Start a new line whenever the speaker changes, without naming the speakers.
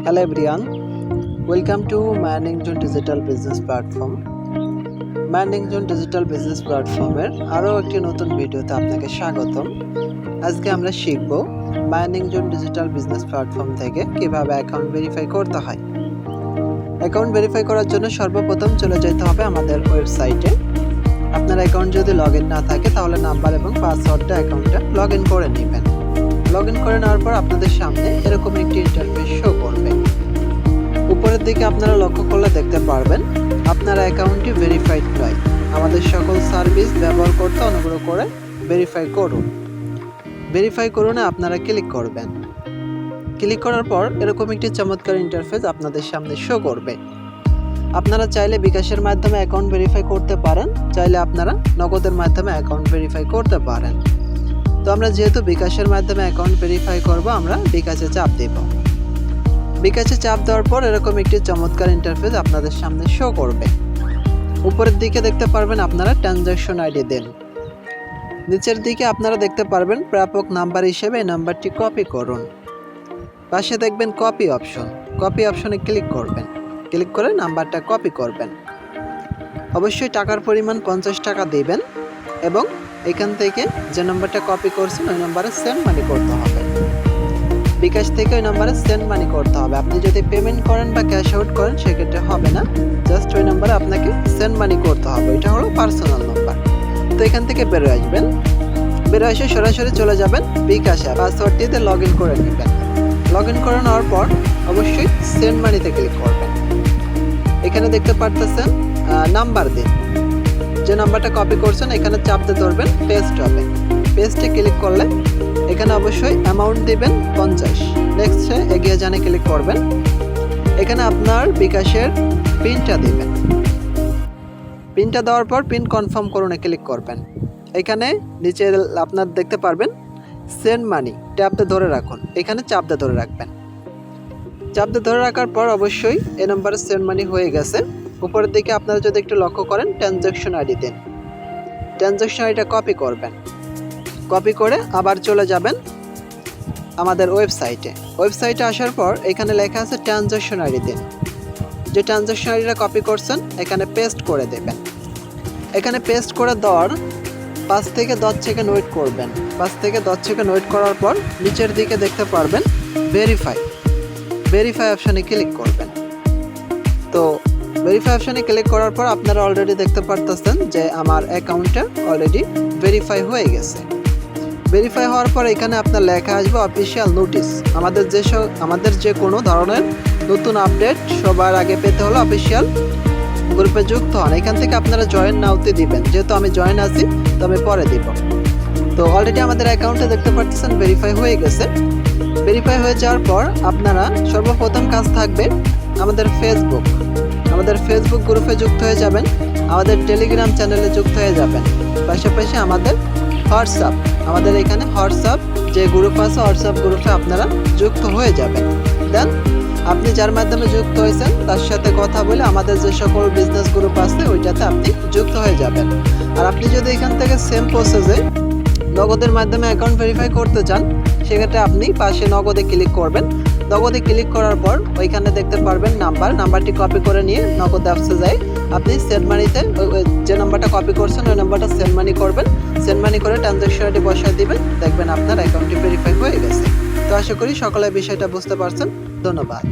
Hello everyone, welcome to Manning Digital Business Platform. Manning Digital Business Platformer আরও একটি নতুন ভিডিওতে আপনাকে স্বাগতম। আজকে আমরা শিখব Manning Digital Business Platform থেকে কিভাবে অ্যাকাউন্ট ভেরিফাই করতে হয়। অ্যাকাউন্ট ভেরিফাই করার জন্য সর্বপ্রথম চলে যেতে হবে আমাদের ওয়েবসাইটে। আপনার অ্যাকাউন্ট যদি লগইন না থাকে তাহলে নাম্বার এবং পাসওয়ার্ডটা অ্যাকাউন্টটা লগইন করে নেবেন। লগইন করে নেওয়ার পর আপনাদের সামনে এরকম একটি ইন্টারফেস শো করবে। উপরের দিকে আপনারা লক্ষ্য করলে দেখতে পারবেন আপনার অ্যাকাউন্টটি ভেরিফাইড নয়। আমাদের সকল সার্ভিস ব্যবহার করতে অনুগ্রহ করে ভেরিফাই করুন। ভেরিফাই করুন আপনারা ক্লিক করবেন। ক্লিক করার পর এরকম একটি চমৎকার ইন্টারফেস আপনাদের সামনে শো করবে। আপনারা চাইলে বিকাশের মাধ্যমে অ্যাকাউন্ট ভেরিফাই করতে পারেন, চাইলে আপনারা নগদের মাধ্যমে অ্যাকাউন্ট ভেরিফাই করতে পারেন। তো আমরা যেহেতু বিকাশের মাধ্যমে অ্যাকাউন্ট ভেরিফাই করব, আমরা বিকাশে চাপ দেব। বিকাশে চাপ দেওয়ার পর এরকম একটি চমৎকার ইন্টারফেস আপনাদের সামনে শো করবে। উপরের দিকে দেখতে পারবেন আপনারা ট্রানজ্যাকশন আইডি দেন। নিচের দিকে আপনারা দেখতে পারবেন প্রাপক নাম্বার হিসেবে এই নাম্বারটি কপি করুন। পাশে দেখবেন কপি অপশন, কপি অপশনে ক্লিক করবেন। ক্লিক করে নাম্বারটা কপি করবেন। অবশ্যই টাকার পরিমাণ 50 টাকা দিবেন এবং এখান থেকে যে নাম্বারটা কপি করছেন ওই নাম্বারে সেন্ড মানি করতে হবে। বিকাশ থেকে ওই নাম্বারে সেন্ড মানি করতে হবে। আপনি যদি পেমেন্ট করেন বা ক্যাশ আউট করেন সেক্ষেত্রে হবে না, জাস্ট ওই নাম্বারে আপনাকে সেন্ড মানি করতে হবে। এটা হলো পার্সোনাল নাম্বার। তো এখান থেকে বেরো আসবেন, বেরো এসে সরাসরি চলে যাবেন বিকাশে, পাসওয়ার্ড দিয়ে লগইন করে নেবেন। লগইন করে নেওয়ার পর অবশ্যই সেন্ড মানিতে ক্লিক করবেন। এখানে দেখতে পারতেছেন নাম্বার দিন। যে নাম্বারটা কপি করছেন এখানে চাপ দিয়ে ধরবেন, পেস্ট হবে। পেস্টে ক্লিক করলে এখানে অবশ্যই অ্যামাউন্ট দিবেন 50। নেক্সটে এগিয়ে জানে ক্লিক করবেন। এখানে আপনার বিকাশের পিনটা দিবেন। পিনটা দেওয়ার পর পিন কনফার্ম করুনে ক্লিক করবেন। এখানে নিচে আপনার দেখতে পারবেন সেন্ড মানি, ট্যাপতে ধরে রাখুন। এখানে চাপ দিয়ে ধরে রাখবেন। চাপ দিয়ে ধরে রাখার পর অবশ্যই এই নাম্বারে সেন্ড মানি হয়ে গেছে। উপরের দিকে আপনারা যদি একটু লক্ষ্য করেন ট্রানজ্যাকশন আইডি দেন। ট্রানজ্যাকশন আইডিটা কপি করবেন। কপি করে আবার চলে যাবেন আমাদের ওয়েবসাইটে। ওয়েবসাইটে আসার পর এখানে লেখা আছে ট্রানজ্যাকশন আইডি দিন। যে ট্রানজ্যাকশন আইডিটা কপি করছেন এখানে পেস্ট করে দেবেন। এখানে পেস্ট করে দেওয়ার 5 থেকে 10 সেকেন্ড ওয়েট করবেন। 5 থেকে 10 সেকেন্ড ওয়েট করার পর নিচের দিকে দেখতে পারবেন ভেরিফাই। ভেরিফাই অপশানে ক্লিক করবেন। তো ভেরিফাই অপশানে ক্লিক করার পর আপনারা অলরেডি দেখতে পারতেছেন যে আমার অ্যাকাউন্টটা অলরেডি ভেরিফাই হয়ে গেছে। ভেরিফাই হওয়ার পর এখানে আপনার লেখা আসবে অফিসিয়াল নোটিশ। আমাদের যে কোনো ধরনের নতুন আপডেট সবার আগে পেতে হলে অফিসিয়াল গ্রুপে যুক্ত হন। এখান থেকে আপনারা জয়েন নাওতে দিবেন। যেহেতু আমি জয়েন আছি তো আমি পরে দিব। তো অলরেডি আমাদের অ্যাকাউন্টে দেখতে পাচ্ছেন ভেরিফাই হয়ে গেছে। ভেরিফাই হয়ে যাওয়ার পর আপনারা সর্বপ্রথম কাজ থাকবে আমাদের ফেসবুক গ্রুপে যুক্ত হয়ে যাবেন, আমাদের টেলিগ্রাম চ্যানেলে যুক্ত হয়ে যাবেন। পাশাপাশি আমাদের হোয়াটসঅ্যাপ, আমাদের এখানে হোয়াটসঅ্যাপ যে গ্রুপ আছে হোয়াটসঅ্যাপ গ্রুপে আপনারা যুক্ত হয়ে যাবেন। দেন আপনি যার মাধ্যমে যুক্ত হয়েছেন তার সাথে কথা বলে আমাদের যে সকল বিজনেস গ্রুপ আছে ওইটাতে আপনি যুক্ত হয়ে যাবেন। আর আপনি যদি এখান থেকে সেম প্রসেসে নগদের মাধ্যমে অ্যাকাউন্ট ভেরিফাই করতে চান সেক্ষেত্রে আপনি পাশে নগদে ক্লিক করবেন। নগদে ক্লিক করার পর ওইখানে দেখতে পারবেন নাম্বারটি কপি করে নিয়ে নগদ অ্যাপসে যায় আপনি সেন্ড মানিতে যে নাম্বারটা কপি করছেন ওই নাম্বারটা সেন্ড মানি করবেন। সেন্ড মানি করে ট্রানজ্যাকশন আইডি বসায় দিবেন, দেখবেন আপনার অ্যাকাউন্টটি ভেরিফাই হয়ে গেছে। তো আশা করি সকলে বিষয়টা বুঝতে পারছেন। ধন্যবাদ।